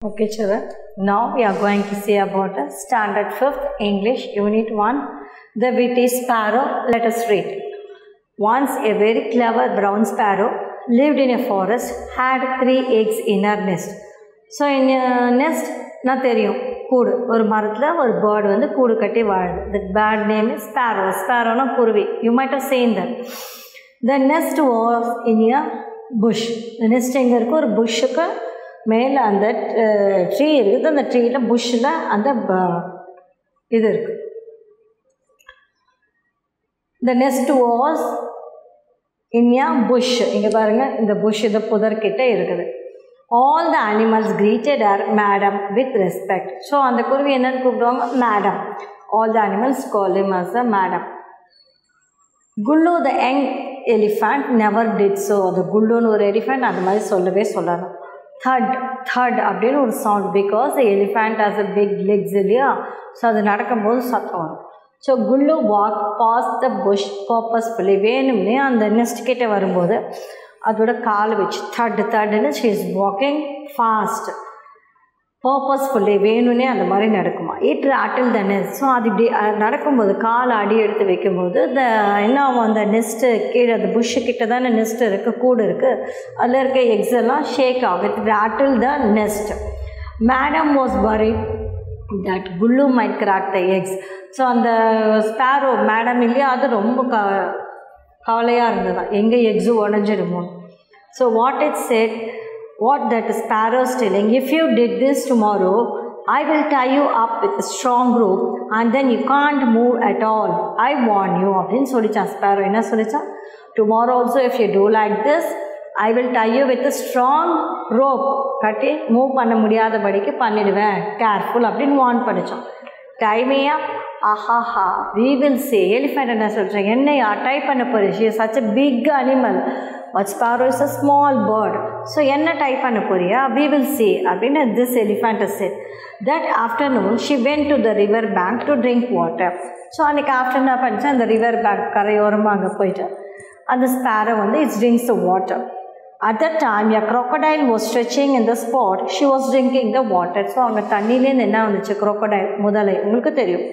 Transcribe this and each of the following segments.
Okay, children. Now we are going to see about Standard 5th English Unit 1, The Witty Sparrow. Let us read. Once a very clever brown sparrow lived in a forest, had 3 eggs in her nest. So in a nest, நான் தெரியும் கூடு ஒரு மரத்தில் ஒரு bird வந்து கூடு கட்டி வாழுது. The bird name is sparrow. Sparrowனா குருவி. You might have seen that. The nest was in a bush. The nest எங்கே இருக்குது? ஒரு புஷ்ஷுக்கு மேலே அந்த ட்ரீ இருக்குது. அந்த ட்ரீயில் புஷ்ஷில் அந்த இது இருக்குது. The nest was in a bush. இங்கே பாருங்கள், இந்த புஷ் இந்த புதர்கிட்ட இருக்குது. All the animals greeted her madam with respect. So அந்த குருவி என்னன்னு கூப்பிடுவாங்க? Madam. All the animals call him as a madam. Gullu the young elephant never did so. The குல்லுன்னு ஒரு எலிஃபண்ட் அந்த மாதிரி சொல்லவே சொல்லணும். Thud அப்படின்னு ஒரு sound, because the elephant has a big legs இல்லையா, ஸோ அது நடக்கும்போது சத்தம் வரும். So Gullu walk pass the bush purposefully, வேணும்னே அந்த நெஸ்ட் கிட்டே வரும்போது அதோட கால் வச்சு தட்டுன்னு she is walking fast purposefully, வேணும்னே அந்த மாதிரி நடக்குமா. It rattle the nest. So அது இப்படி நடக்கும்போது கால் அடி எடுத்து வைக்கும்போது என்ன ஆகும், அந்த நெஸ்ட்டு கீழே அந்த புஷ்ஷு கிட்ட தானே நெஸ்ட் இருக்குது, கூடு இருக்குது, அதில் இருக்க எக்ஸ் எல்லாம் ஷேக் ஆகும். It rattle the nest. Madam was worried that Gullu might crack the eggs. So அந்த ஸ்பேரோ மேடம் இல்லையா, அது ரொம்ப கவலையாக இருந்தது, எங்கே எக்ஸு உடஞ்சிடுமோ. So what it said, what that sparrow is telling, if you did this tomorrow, I will tie you up with a strong rope and then you can't move at all. I warn you. அப்படின்னு சொல்லிச்சான் Sparrow. என்ன சொல்லிச்சான்? Tomorrow also if you do like this, I will tie you with a strong rope. கட்டி move பண்ண முடியாதபடிக்கு பண்ணிடுவேன், careful அப்படின்னு warn பண்ணிச்சான். Tie me up. ஆஹாஹா, we will see. எலிஃபெண்ட் என்ன சொல்கிறேன், என்னையா டை பண்ண போகிறேன்? she is such a big animal, but sparrow is a small bird. So என்ன டை பண்ண போறியா? we will see அப்படின்னு this elephant has said. That afternoon she went to the river bank to drink water. So அன்றைக்கி afternoon பண்ணிச்சு, அந்த river bank கரையோரமாக அங்கே போயிட்டு அந்த ஸ்பேரோ வந்து it drinks the water. At that time a crocodile was stretching in the spot she was drinking the water. So அங்கே தண்ணியிலேருந்து என்ன வந்துச்சு? crocodile, முதலை, உங்களுக்கு தெரியும்.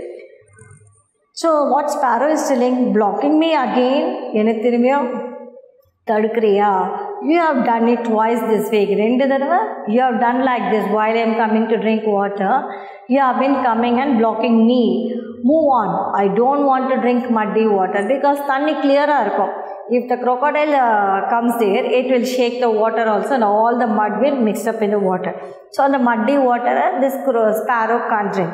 So what sparrow is telling, blocking me again, எனக்கு திரும்பியும் தடுக்கிறியா? You have done it twice this week. ரெண்டு தடவை you have done like this while I am coming to drink water. You have been coming and blocking me. Move on. I don't want to drink muddy water because தண்ணி கிளியராக இருக்கும். If the crocodile comes there, it will shake the water also and all the mud will mix up in the water. So the muddy water this sparrow can't drink.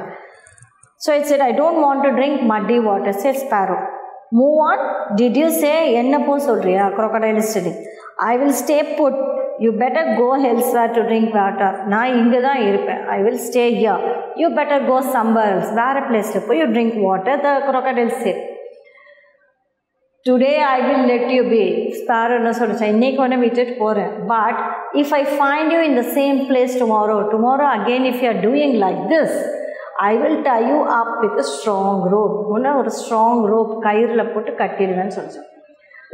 So it said, I don't want to drink muddy water, said sparrow. Move on. Did you say enna po solriya? Crocodile is telling. I will stay put. You better go elsewhere to drink water. Na inga da irpen. I will stay here. You better go somewhere else. Where a place to you drink water? The crocodile said. Today I will let you be. Sparrow na solcha. Innekku ona vittu poren. But if I find you in the same place tomorrow again if you are doing like this, I will tie you up with a strong rope. உன்னை ஒரு strong rope கயிறில் போட்டு கட்டிடுவேன்னு சொல்லிச்சோம்.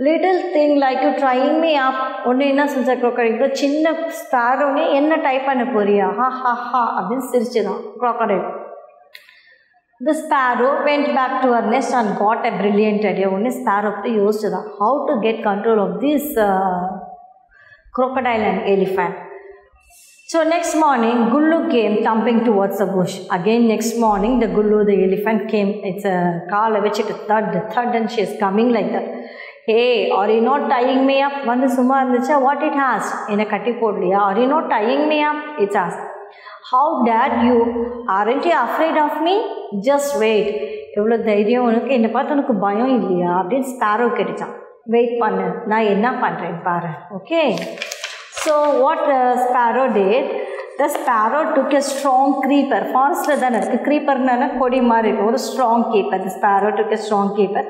Little thing like you trying me up. ஒன்று என்ன சொல்லிச்சா crocodile, இப்போ சின்ன ஸ்பேரோனே என்ன டை பண்ண போறியா? ஹா ஹா ஹா அப்படின்னு சிரிச்சுதான் crocodile. The sparrow went back to her nest and got a brilliant idea. ஒன்று ஸ்பேரோ பற்றி யோசிச்சுதான், how to get control of this crocodile and elephant. So next morning, Gullu came thumping towards the bush. Again next morning, the Gullu, the elephant came. It's a kaala vechittu thud and she is coming like that. Hey, are you not tying me up? Vandu summa irundhucha. What it has? Ena katti podliya. Are you not tying me up? It's asked. How dare you? Aren't you afraid of me? Just wait. எவ்வளோ தைரியம் உனக்கு, என்னை பார்த்து உனக்கு பயம் இல்லையா அப்படின்னு Sparrow கேட்டுச்சான். Wait பண்ணு, நான் என்ன பண்ணுறேன் பாரு. Okay. So what the sparrow did, the sparrow took a strong creeper. Forestல தானே இருக்குது, creeperனா கொடி மாதிரி இருக்கும், ஒரு strong keeper. The sparrow took a strong keeper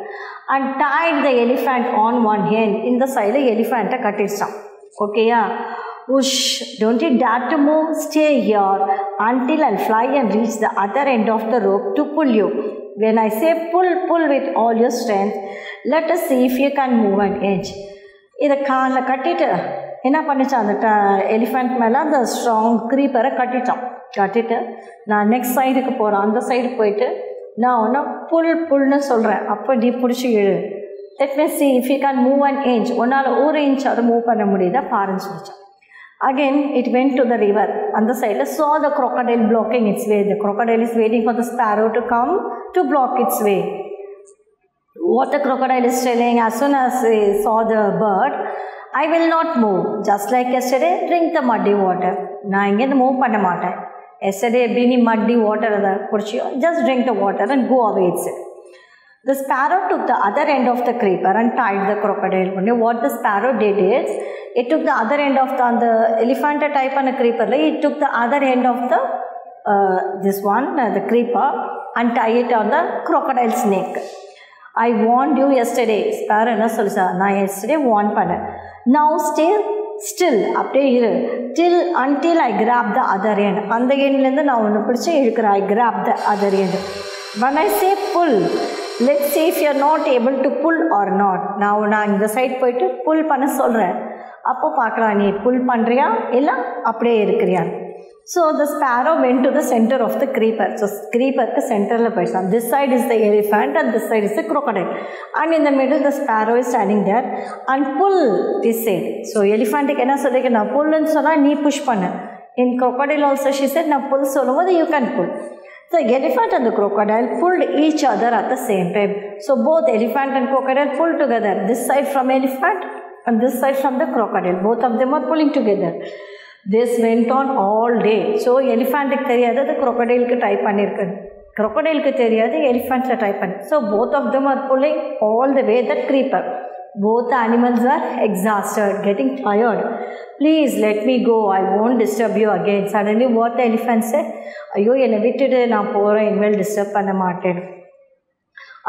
and tied the elephant on one end. இந்த சைடில் எலிஃபண்ட்டை கட்டிடுச்சான். ஓகேயா? Whoosh, don't you dare to move, stay here until I'll fly and reach the other end of the rope to pull you. When I say pull with all your strength, let us see if you can move an inch. இதை காலில் கட்டிட்டு என்ன பண்ணிச்சான் அந்த elephant மேலே அந்த strong க்ரீப்பரை கட்டிட்டு நான் next சைடுக்கு போகிறேன். அந்த சைடு போயிட்டு நான் ஒன்று புல்னு சொல்கிறேன். அப்போ நீ பிடிச்சி இழு. Let me see if you can move an inch. உன்னால் 1 inch அதை மூவ் பண்ண முடியுதா பாருன்னு சொல்லிச்சான். Again it went to the river. அந்த சைடில் saw the crocodile blocking its way. The crocodile is waiting for the sparrow to come to block its way. What the crocodile is telling, as soon as he saw the bird, I will not move. Just like yesterday, drink the muddy water. நான் இங்கேருந்து move பண்ண மாட்டேன். Yesterday எப்படி நீ muddy water அதை குடிச்சியோ, just drink the water and go away, it said. The sparrow took the other end of the creeper and tied the crocodile. Only what the sparrow did is, it took the other end of the elephant type and a creeper. Like it took the other end of the the creeper and tie it on the crocodile's neck. I warned you yesterday. Sparrow என்ன சொல்லுச்சா, நான் yesterday warn பண்ணேன். Now stay still, அப்படியே இரு, until I grab the other end. அந்த எண்ட்லேருந்து நான் ஒன்று பிடிச்சி இழுக்கிறேன். I grab the other end. When I say pull, let's see if you are not able to pull or not. நான் இந்த side போயிட்டு புல் பண்ண சொல்கிறேன். அப்போ பார்க்கலாம் நீ புல் பண்ணுறியா இல்லை அப்படியே இருக்கிறியா. So the sparrow went to the center of the creeper. So creeperக்கு சென்டரில் போயிடுச்சான். This side is the elephant and this side is the crocodile. And in the middle the sparrow is standing there and pull is said. So elephantக்கு என்ன சொல்லிருக்கு, நான் புல்லுன்னு சொன்னால் நீ push பண்ணு. In crocodile also she said, நான் புல் சொல்லும்போது you can pull. The elephant and the crocodile pulled each other at the same time. So both elephant and crocodile pulled together. This side from elephant and this side from the crocodile. Both of them are pulling together. This went on all day. So elephant தெரியாது, அது crocodile type பண்ணிருக்கு. crocodile தெரியாது, elephant type பண்ணி. So both of them are pulling all the way that creeper. Both the animals are exhausted, getting tired. Please let me go, I won't disturb you again. Suddenly what the elephant said, ஐயோ என்னை விட்டுட்டு நான் போகிறேன், இனிமேல் disturb பண்ண மாட்டேன்.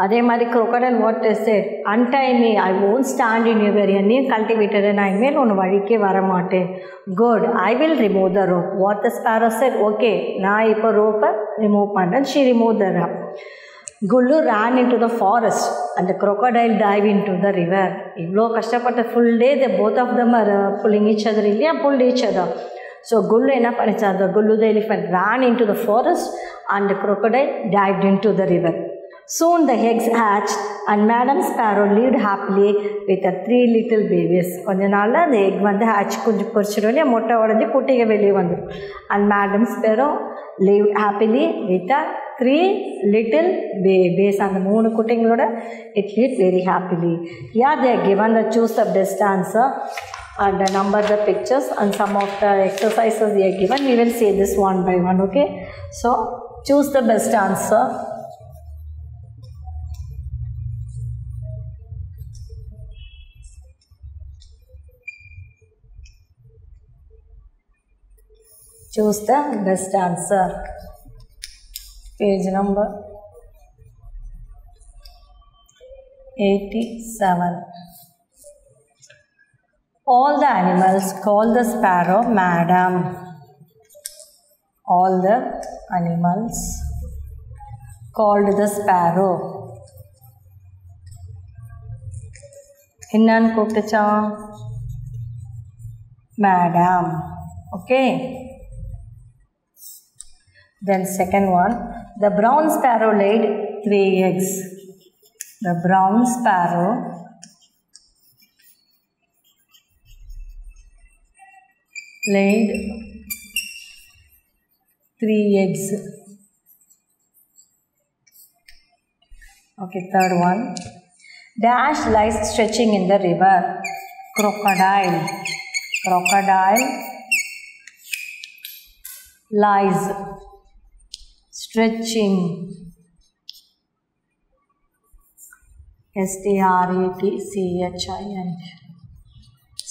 அதே மாதிரி crocodile what they said, untie me, I won't stand in your way. என்னையும் கழட்டி விட்டுடு, நான் இனிமேல் ஒன்று வழிக்கே வர மாட்டேன். Good, I will remove the rope. What the sparrow said, okay, நான் இப்போ ரோப்பை ரிமூவ் பண்ணுறேன். She removed the rope. Gullu ran into the forest and the crocodile dived into the river. இவ்வளோ கஷ்டப்பட்ட full day the both of them are pulling each other, இல்லையா, pulled each other. So Gullu என்ன பண்ணிச்சா, the Gullu the elephant ran into the forest and the crocodile dived into the river. Soon the eggs hatched and Madam Sparrow lived happily with her 3 little babies. கொஞ்ச நாளில் அந்த egg வந்து hatch குஞ்சு பொறிச்சிடும் இல்லையா, மொட்டை உடஞ்சி குட்டிங்க வெளியே வந்துடும். And Madam Sparrow lived happily with her 3 little babies. அந்த 3 குட்டிங்களோட it lived very happily. Yeah, they are given the choose the best answer and number the pictures and some of the exercises they are given. We will say this one by one, okay? So choose the best answer. Choose the best answer. Page number 87. All the animals call the sparrow madam. All the animals called the sparrow. என்னன்னு கூப்பிட்டுச்சான், madam. Okay. Then second one, the brown sparrow laid 3 eggs. The brown sparrow laid 3 eggs. Okay, third one, Dash lies stretching in the river. Crocodile. Crocodile lies stretching, stretching,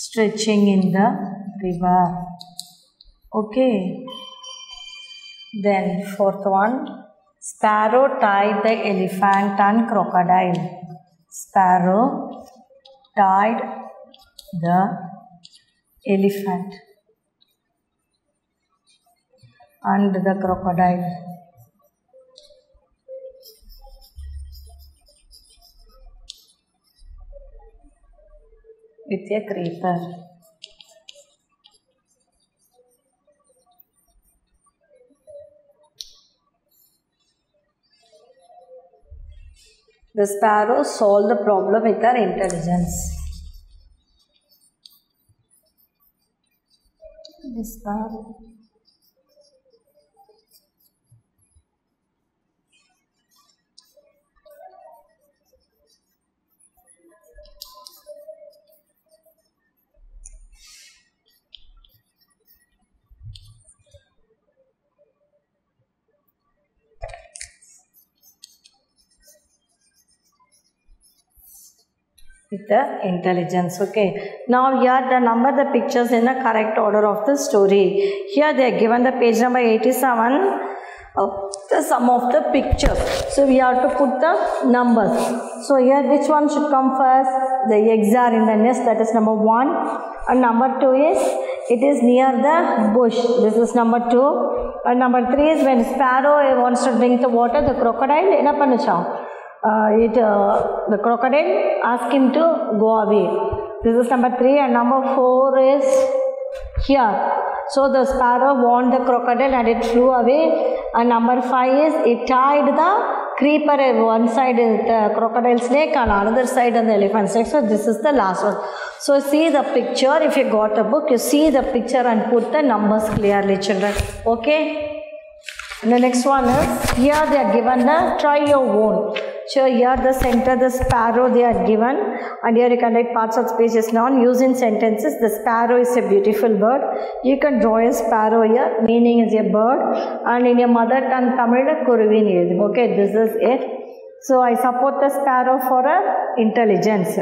stretching in the river. Okay. Then fourth one, sparrow tied the elephant and crocodile. Sparrow tied the elephant and the crocodile. With a creeper. The sparrow solved the problem with their intelligence. The sparrow. With the intelligence. Okay, now here the number the pictures in the correct order of the story. Here they are given the page number 87 of the sum of the pictures. So we have to put the numbers. So here which one should come first? The eggs are in the nest, that is number 1, and number 2 is it is near the bush, this is number 2, and number 3 is when sparrow wants to drink the water, the crocodile enna pannucham, the crocodile asked him to go away. This is number 3, and number 4 is here. So the sparrow warned the crocodile and it flew away. And number 5 is it tied the creeper at one side is the crocodile's neck and another side on the elephant's neck. So this is the last one. So see the picture. If you got a book, you see the picture and put the numbers clearly, children. Okay. And the next one is here they are given the try your own. So here the center, the sparrow they are given, and here you can write parts of speeches now using sentences. The sparrow is a beautiful bird. You can draw a sparrow here, meaning is a bird, and in your mother tongue Tamil kuruvin ezhum. Okay, this is it. So I support the sparrow for a intelligence.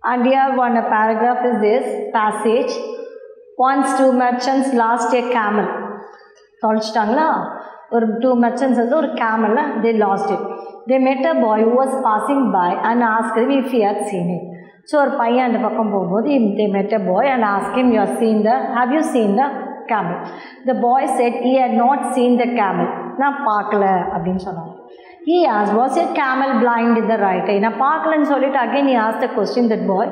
And here one paragraph is this passage. Once two merchants lost a camel. தொலைச்சிட்டாங்களா? ஒரு 2 merchants வந்து ஒரு camel, they lost it. They met a boy who was passing by and asked him if he had seen it. So ஒரு பையன் அந்த பக்கம் போகும்போது they met a boy and asked him, have you seen the camel? The boy said he had not seen the camel. நான் பார்க்கல அப்படின்னு சொன்னாங்க. He asked, was your camel blind in the right eye? நான் பார்க்கலன்னு சொல்லிட்டு again he asked the question, that boy,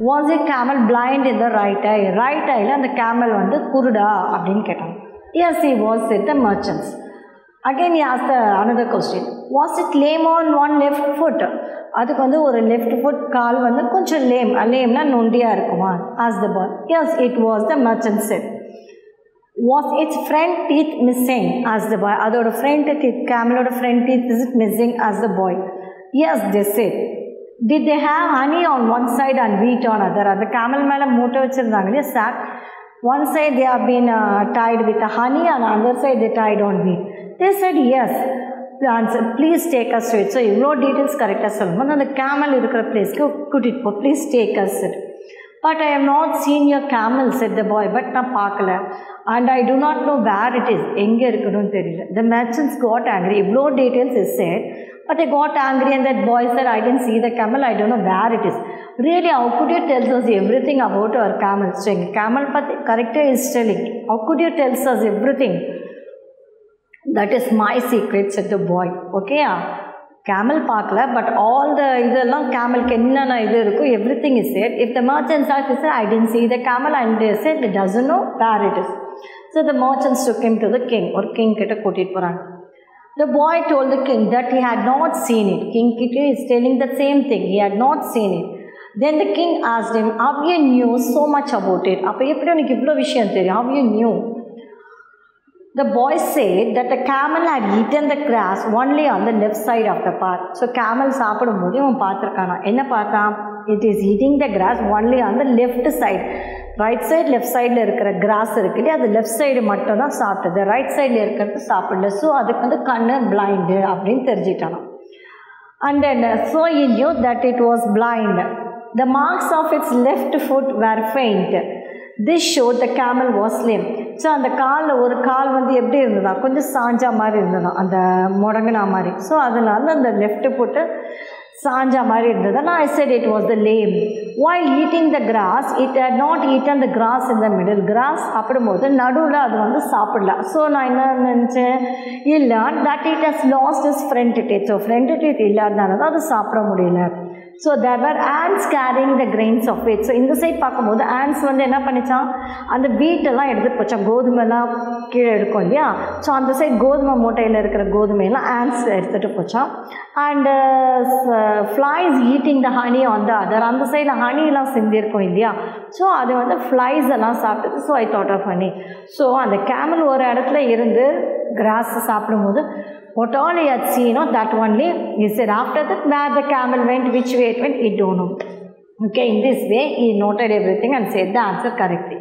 was your camel blind in the right eye? Right eye அந்த camel வந்து குருடா அப்படின்னு கேட்டாங்க. Yes, he was, said the merchants. Again he asked another question, was it lame on one left foot? அதுக்கு வந்து ஒரு left foot கால் வந்து கொஞ்சம் லேம்னா நொண்டியா இருக்குமா? Asked the boy. Yes, it was, the merchant said. Was its front teeth missing? Asked the boy. அதோட front teeth, camelோட front teeth, is it missing? Asked the boy. Yes, they said. Did they have honey on one side and wheat on other? அந்த camel மேல மூட்டை வச்சிருந்தாங்க இல்லையா, sack. One side they have been tied with the honey and other side they tied on wheat. They said yes. The answer, please take us to it. So இவ்வளோ details கரெக்டாக சொல்லணும். அந்த camel இருக்கிற பிளேஸ்க்கு கூட்டிகிட்டு போ, please take us. But I have not seen your camel, said the boy. But நான் பார்க்கல. And I do not know where it is. எங்கே இருக்கணும்னு தெரியல. The merchants got angry. இவ்வளோ details is said. But they got angry and that boy said, I didn't see the camel. I don't know where it is. Really, how could you tell us everything about our camel? So camel பற்றி கரெக்டாக is telling. How could you tell us everything? That is my secret, said the boy. Okay, camel பார்க்கல, but all the இதெல்லாம் camelக்கு என்னென்ன இது இருக்கோ everything is said. If the merchants are said, I didn't see the camel, and they said it doesn't know where it is. So the merchants took him to the king, or king கிட்ட கூட்டிட்டு போறாங்க. The boy told the king that he had not seen it. King Kitty is telling the same thing. He had not seen it. Then the king asked him, how you knew so much about it? அப்போ எப்படி உனக்கு இவ்வளோ விஷயம் தெரியும்? How you knew? The boy said that the camel had eaten the grass only on the left side of the path. So camel சாப்பிடும்போது அவன் பார்த்துருக்கானா, என்ன பார்த்தான்? It is eating the grass only on the left side. Right side left சைடில் இருக்கிற cross இருக்கு இல்லையா, அது left side மட்டும் தான் சாப்பிட்டது, ரைட் சைடில் இருக்கிறது சாப்பிடல. ஸோ அதுக்கு வந்து கண்ணு பிளைண்டு அப்படின்னு தெரிஞ்சிட்டானோ. And then so he knew that it was blind. The marks of its left foot were faint. This showed the camel was lame. So அந்த காலில் ஒரு கால் வந்து எப்படி இருந்ததா, கொஞ்சம் சாஞ்சா மாதிரி இருந்ததான், அந்த முடங்கினா மாதிரி. ஸோ அதனால அந்த லெஃப்ட் ஃபுட்டு சாஞ்சா மாதிரி இருந்ததுன்னா I said it was the lame. While eating the grass, it had not eaten the grass in the middle. Grass சாப்பிடும்போது நடுவில் அது வந்து சாப்பிடல. ஸோ நான் என்ன நினச்சேன், இல்லை that it has lost its front teeth. So front teeth இல்லாதனால தான் அது சாப்பிட முடியல. So there were ants carrying the grains of wheat. So இந்த சைட் பார்க்கும்போது ants வந்து என்ன பண்ணிச்சான், அந்த வீட்டெல்லாம் எடுத்துகிட்டு போச்சான். கோதுமைலாம் கீழே இருக்கும் இல்லையா, ஸோ அந்த சைட் கோதுமை மூட்டையில் இருக்கிற கோதுமையெல்லாம் ants எடுத்துகிட்டு போச்சான். And flies eating the honey on the other, அந்த சைடில் ஹனிலாம் சிந்திருக்கும் இல்லையா, ஸோ அது வந்து ஃப்ளைஸ் எல்லாம் சாப்பிட்டது. So I thought of honey. So அந்த கேமல் ஒரு இடத்துல இருந்து கிராஸ் சாப்பிடும்போது what all he had seen, that only he said. After that, where the camel went, which way it went, he don't know. Okay, in this way he noted everything and said the answer correctly.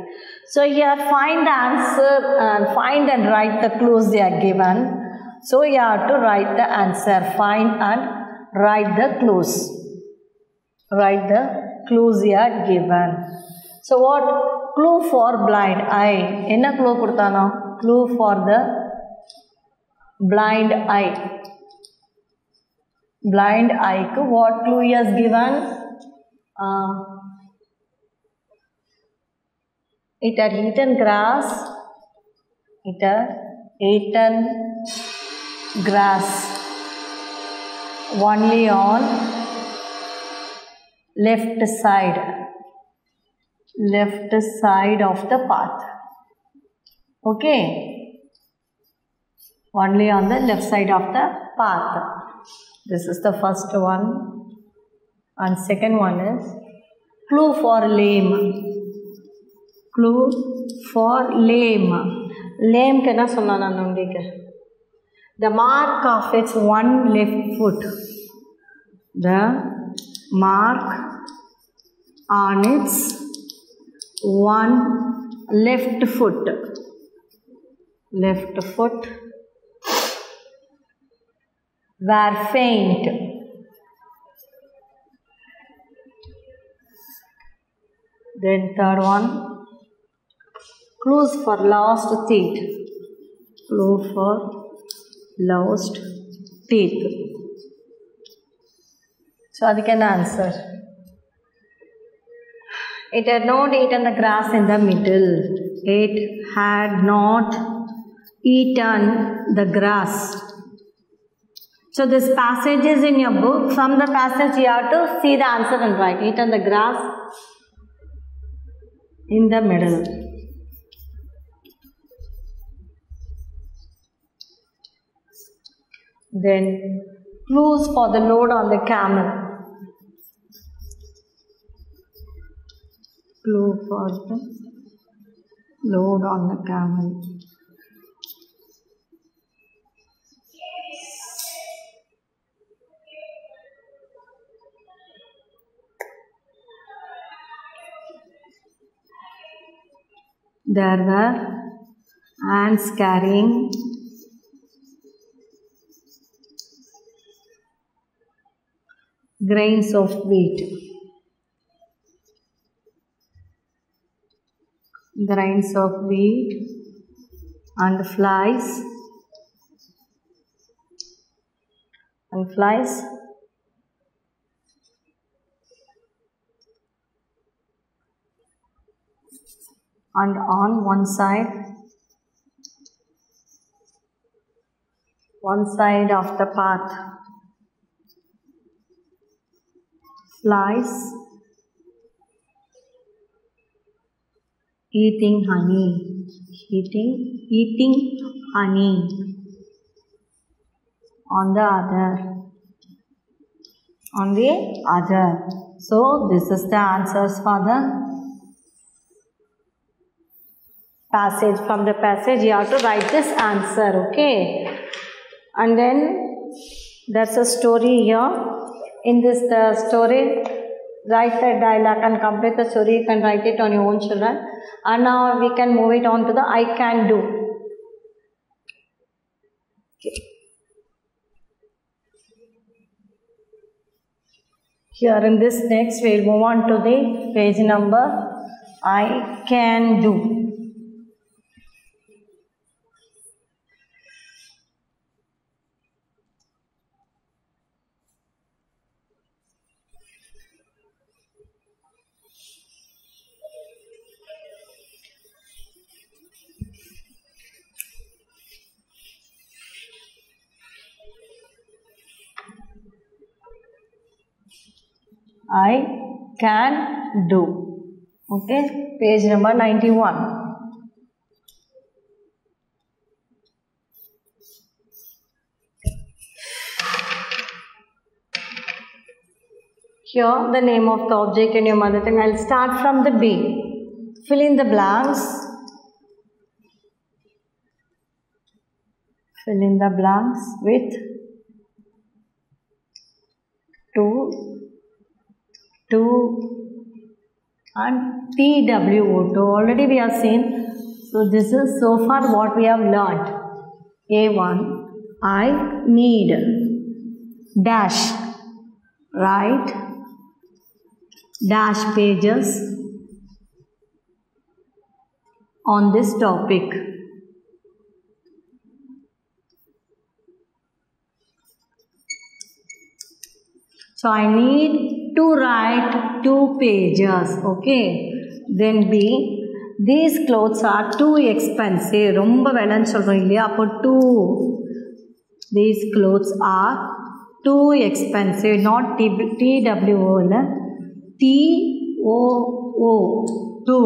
So here find the answer and find and write the clues they are given. So you have to write the answer, find and write the clues. Write the clues you are given. So what clue for blind eye? Enna clue kodutana? Clue for the blind eye. Blind eye ku what clue he has given? It had eaten grass. It had eaten grass only on left side of the path. Okay, only on the left side of the path. This is the first one. And second one is clue for lame. Clue for lame. Lame ke na sunna na nundike. The mark of its one left foot. The mark on its one left foot. Left foot were faint. Then third one, clues for lost teeth. Clue for lost teeth. So that can answer. It had not eaten the grass in the middle. It had not eaten the grass. So this passage is in your book. From the passage you have to see the answer and write. Eaten the grass in the middle. Then clues for the load on the camel. Clue for the load on the camel. There were ants carrying grains of wheat. Grains of wheat and flies. And flies. And on one side of the path, flies eating honey. Eating honey. On the other. So this is the answers for the passage. From the passage you have to write this answer. Okay, and then there's a story here. In this story, write the dialogue and complete the story. You can write it on your own, children. And now we can move it on to the I can do. Okay. Here in this next we'll move on to the page number I can do. I can do. Okay, page number 91. Here the name of the object in your mother tongue. I'll start from the B. Fill in the blanks. Fill in the blanks with 2 and TWO2. Already we have seen. So this is so far what we have learnt. A1, I need dash, write dash pages on this topic. So I need to write 2 pages. Okay. Then B, these clothes are too expensive. ரொம்ப விலைன்னு சொல்றோம் இல்லையா, அப்போ 2. These clothes are too expensive. Not TWO இல்ல, TOO, 2.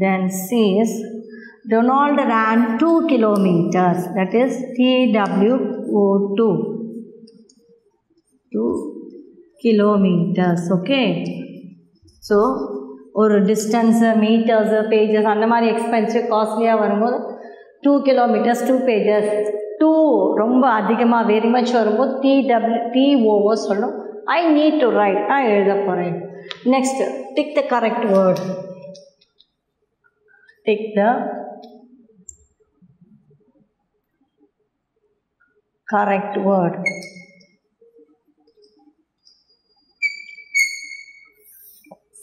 Then C is Donald ran 2 kilometers. That is TWO2. 2 kilometers. Okay. So ஒரு distance, meters, pages அந்த மாதிரி expensive காஸ்ட்லியாக வரும்போது 2 kilometers 2 pages 2 ரொம்ப அதிகமாக வெரி மச் வரும்போது TWO சொல்லணும். I need to write நான் எழுத போகிறேன். Next, tick the correct word. Tick the correct word.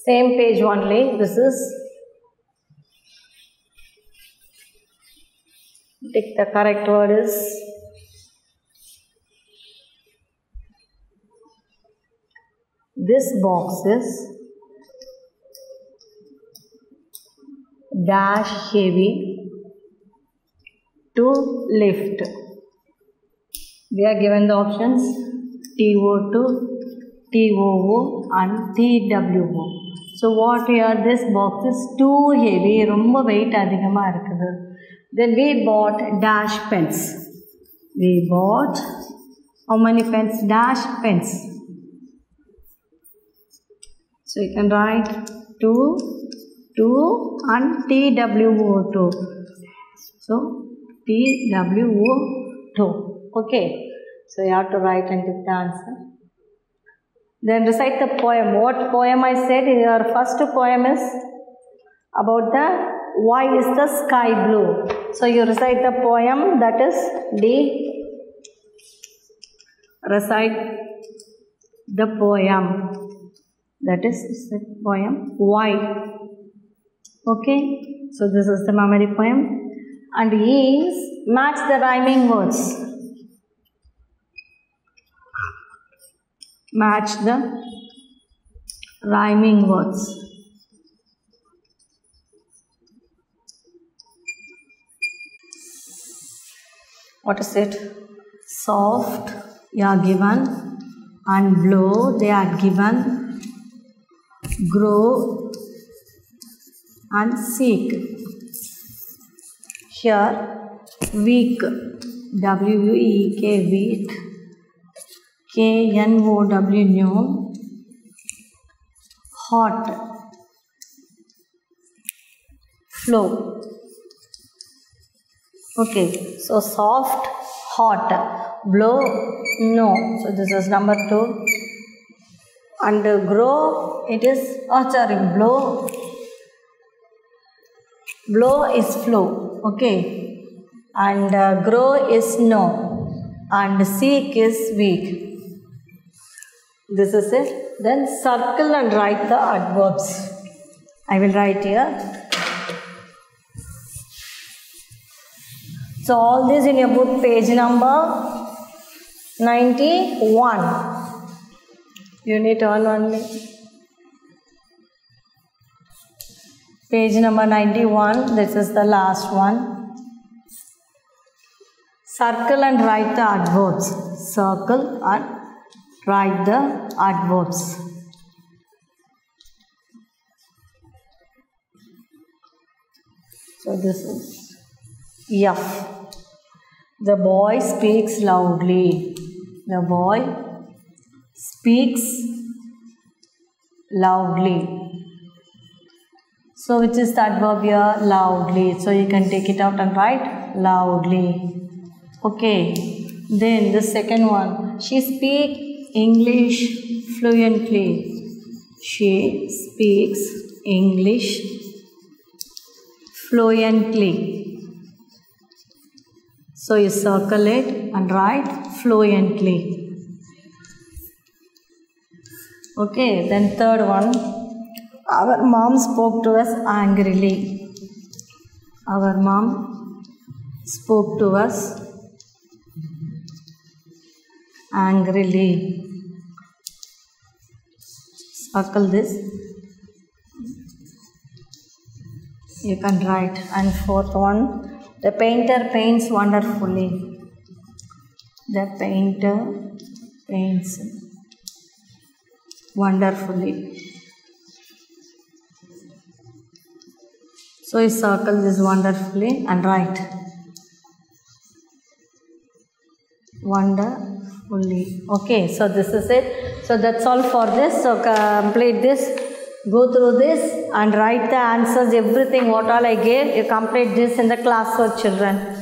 Same page only. This is tick the correct word is this box is dash heavy to lift. We are given the options TO2, TOO and TWO. So what here, this box is too heavy, ரொம்ப weight அதிகமாக இருக்குது. Then we bought dash pens. We bought how many pens? Dash pens. So you can write 2 and TWO2. So TWO2. Okay. So you have to write and give the answer. Then recite the poem. What poem I said? Your first poem is about the why is the sky blue. So you recite the poem, that is D. Recite the poem, that is the poem why. Okay. So this is the memory poem. And E is match the rhyming words. Match the rhyming words. What is it? Soft, you are given, and blow, they are given, grow and seek. Here, weak, W-E-E-K, weak, K-N-O-W, new, hot, flow. Okay, so soft, hot, blow, no. So this is number 2. And grow, it is, blow is flow. Okay, and grow is no, and seek is weak. This is it. Then circle and write the adverbs. I will write here. So all this in your book, page number 91. Unit 1 only. Page number 91. This is the last one. Circle and write the adverbs. Circle and write the adverbs. So this is F. The boy speaks loudly. The boy speaks loudly. So which is the adverb here? Loudly. So you can take it out and write loudly. Okay. Then the second one. She speaks English fluently. She speaks English fluently. So you circle it and write fluently. Okay, then third one. Our mom spoke to us angrily. Our mom spoke to us angrily. Circle this. You can write. And fourth one. The painter paints wonderfully. The painter paints wonderfully. So you circle this wonderfully and write wonderfully. Okay, so this is it. So that's all for this. So complete this. Go through this and write the answers, everything what all I gave. You complete this in the class for children.